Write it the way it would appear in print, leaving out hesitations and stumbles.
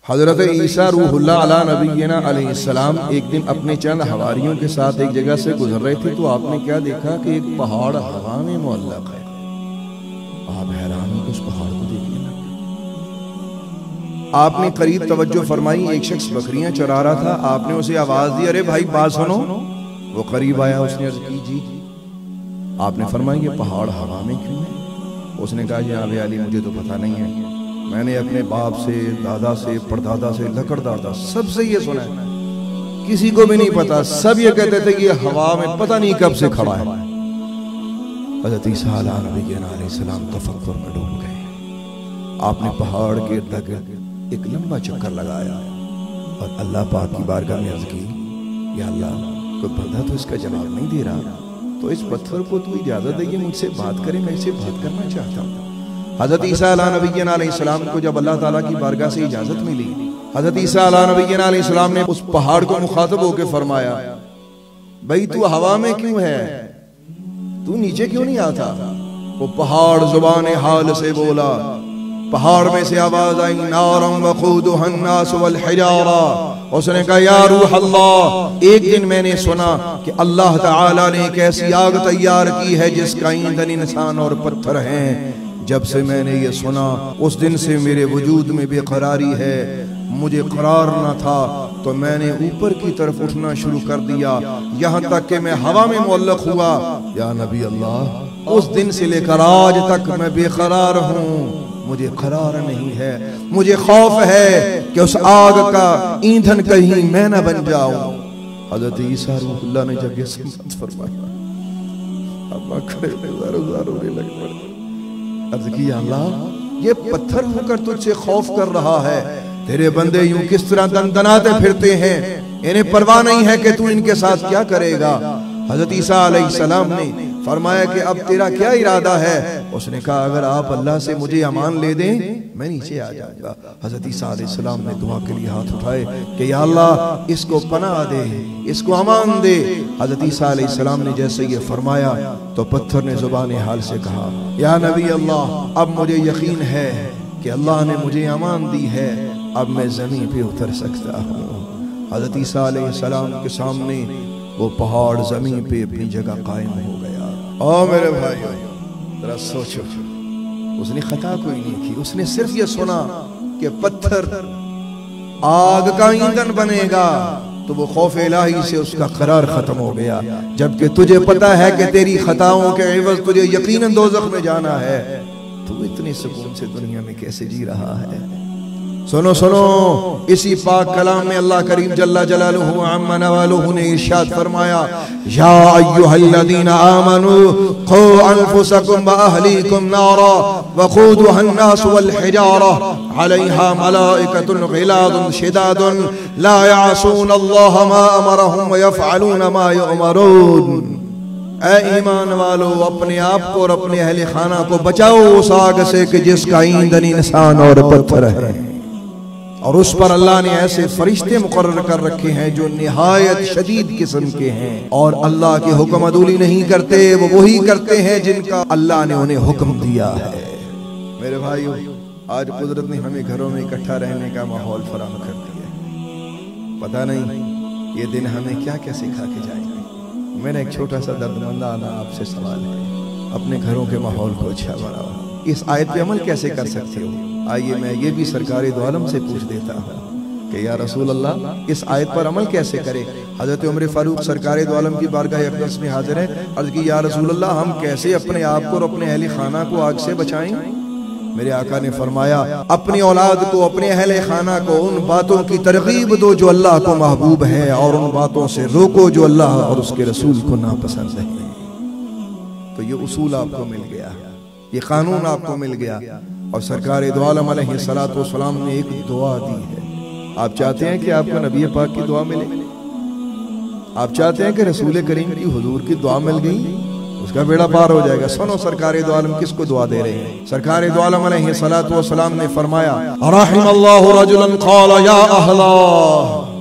حضرت عیسیٰ روح اللہ علیہ نبینا علیہ السلام ایک دن اپنے چند حواریوں کے ساتھ ایک جگہ سے گزر رہے تھے تو آپ نے کیا دیکھا کہ ایک پہاڑ ہوا میں معلق ہے۔ آپ حیران ہو کہ اس پہاڑ کو دیکھنے لگے۔ آپ نے قریب توجہ فرمائی، ایک شخص بکریاں چرا رہا تھا، آپ نے اسے آواز دی، ارے بھائی بات سنو۔ وہ قریب آیا، اس نے عرض کی جی۔ آپ نے فرمایا یہ پہاڑ ہوا میں کیوں ہے؟ اس نے کہا جناب علی مجھے تو پتہ نہیں ہے، میں نے اپنے باپ سے، دادا سے، پردادا سے، لکڑ دادا سب سے یہ سنا ہے، کسی کو بھی نہیں پتا، سب یہ کہتے تھے کہ یہ ہوا میں پتہ نہیں کب سے کھڑا ہے۔ حضرت عیسیٰ علیہ السلام تفکر میں ڈوب گئے۔ آپ نے پہاڑ کے ارد گرد ایک لمبا چکر لگایا اور اللہ پاک کی بارگاہ میں عرض کی، یا اللہ کوئی بندہ تو اس کا جواب نہیں دے رہا، تو اس پتھر کو تو اجازت دے کہ مجھ سے بات کرے، میں اسے بات کرنا چاہتا ہوں۔ حضرت عیسیٰ علیہ السلام کو جب اللہ تعالیٰ کی بارگاہ سے اجازت ملی، حضرت عیسیٰ علیہ السلام نے اس پہاڑ کو مخاطب ہو کے فرمایا، بھئی تو ہوا میں کیوں ہے؟ تو نیچے کیوں نہیں آتا؟ وہ پہاڑ زبان حال سے بولا، پہاڑ میں سے آواز آئی، نارم وقودها الناس والحجارہ۔ اس نے کہا یا روح اللہ، ایک دن میں نے سنا کہ اللہ تعالیٰ نے ایک ایسی آگ تیار کی ہے جس کا ایندھن انسان اور پتھر ہیں۔ جب سے میں نے یہ سنا اس دن سے میرے وجود میں بے قراری ہے، مجھے قرار نہ تھا تو میں نے اوپر کی طرف اٹھنا شروع کر دیا، یہاں تک کہ میں ہوا میں معلق ہوا۔ یا نبی اللہ، اس دن سے لے کر آج تک میں بے قرار ہوں، مجھے قرار نہیں ہے، مجھے خوف ہے کہ اس آگ کا ایندھن کہیں میں نہ بن جاؤں۔ حضرت عیسیٰ روح اللہ نے جب یہ سمت فرمایا، ابا کھڑے رونے لگ پڑے، عرض کی یا اللہ یہ پتھر ہو کر تجھ سے خوف کر رہا ہے، تیرے بندے یوں کس طرح دندناتے پھرتے ہیں، انہیں پرواہ نہیں ہے کہ تو ان کے ساتھ کیا کرے گا۔ حضرت عیسیٰ علیہ السلام نے فرمایا کہ اب تیرا کیا ارادہ ہے؟ اس نے کہا اگر آپ اللہ سے مجھے امان لے دیں میں نیچے آ جاؤں گا۔ حضرت عیسیٰ علیہ السلام نے دعا کے لیے ہاتھ اٹھائے کہ یا اللہ اس کو پناہ دے، اس کو امان دے۔ حضرت عیسیٰ علیہ السلام نے جیسے یہ فرمایا تو پتھر نے زبان حال سے کہا، یا نبی اللہ اب مجھے یقین ہے کہ اللہ نے مجھے امان دی ہے، اب میں زمین پہ اتر سکتا ہوں۔ حضرت عیسیٰ علیہ السلام کے سامنے وہ پہاڑ زمین پہ اپنی جگہ قائم ہو گیا۔ میرے بھائی ذرا سوچو، اس نے خطا کوئی نہیں کی، اس نے صرف یہ سنا کہ پتھر آگ کا ایندھن بنے گا تو وہ خوف الہی سے اس کا قرار ختم ہو گیا۔ جبکہ تجھے پتا ہے کہ تیری خطاؤں کے عوض تجھے یقیناً دوزخ میں جانا ہے، تو اتنے سکون سے دنیا میں کیسے جی رہا ہے؟ سنو سنو، اسی پاک کلام میں اللہ کریم جل جلالہ عما نوالہ نے ارشاد فرمایا، یا ایھا الذین آمنوا قوا انفسکم واہلیکم نارا وقودها الناس والحجارہ علیہا ملائکۃ غلاظ شداد لا یعصون اللہ ما امرہم ویفعلون ما یؤمرون۔ اے ایمان والو، اپنے آپ کو اور اپنے اہل خانہ کو بچاؤ اس آگ سے کہ جس کا ایندھن انسان اور پتھر ہے، اور اس پر اللہ نے ایسے فرشتے مقرر کر رکھے ہیں جو نہایت شدید قسم کے ہیں، اور اللہ کے حکم عدولی نہیں کرتے، وہ وہی کرتے ہیں جن کا اللہ نے انہیں حکم دیا ہے۔ میرے بھائیو، آج قدرت نے ہمیں گھروں میں اکٹھا رہنے کا ماحول فراہم کر دیا ہے، پتہ نہیں یہ دن ہمیں کیا کیا سکھا کے جائیں گے۔ میرا ایک چھوٹا سا دردمندانہ آپ سے سوال ہے، اپنے گھروں کے ماحول کو اچھا بناؤ۔ اس آیت پہ عمل کیسے کر سکتے ہو؟ آئیے میں یہ بھی سرکار دو عالم سے پوچھ دیتا ہوں کہ یا رسول اللہ اس آیت پر عمل کیسے کرے؟ حضرت عمر فاروق سرکار دو عالم کی بارگاہ اقدس میں حاضر ہے، عرض کی یا رسول اللہ ہم کیسے اپنے آپ کو اور اپنے اہل خانہ کو آگ سے بچائیں؟ میرے آقا نے فرمایا اپنی اولاد کو، اپنے اہل خانہ کو ان باتوں کی ترغیب دو جو اللہ کو محبوب ہے، اور ان باتوں سے روکو جو اللہ اور اس کے رسول کو ناپسند ہے۔ تو یہ اصول آپ کو مل گیا، یہ قانون آپ کو مل گیا، اور سرکار دو عالم علیہ السلام نے ایک دعا دی ہے۔ آپ چاہتے ہیں کہ آپ کو نبی پاک کی دعا ملے؟ آپ چاہتے ہیں کہ رسول کریم کی حضور کی دعا مل گئی؟ اس کا بیڑا پار ہو جائے گا۔ سنو سرکار دو عالم کس کو دعا دے رہے ہیں۔ سرکار دو عالم علیہ السلام نے فرمایا، رحم اللہ رجلا قال یا اہلا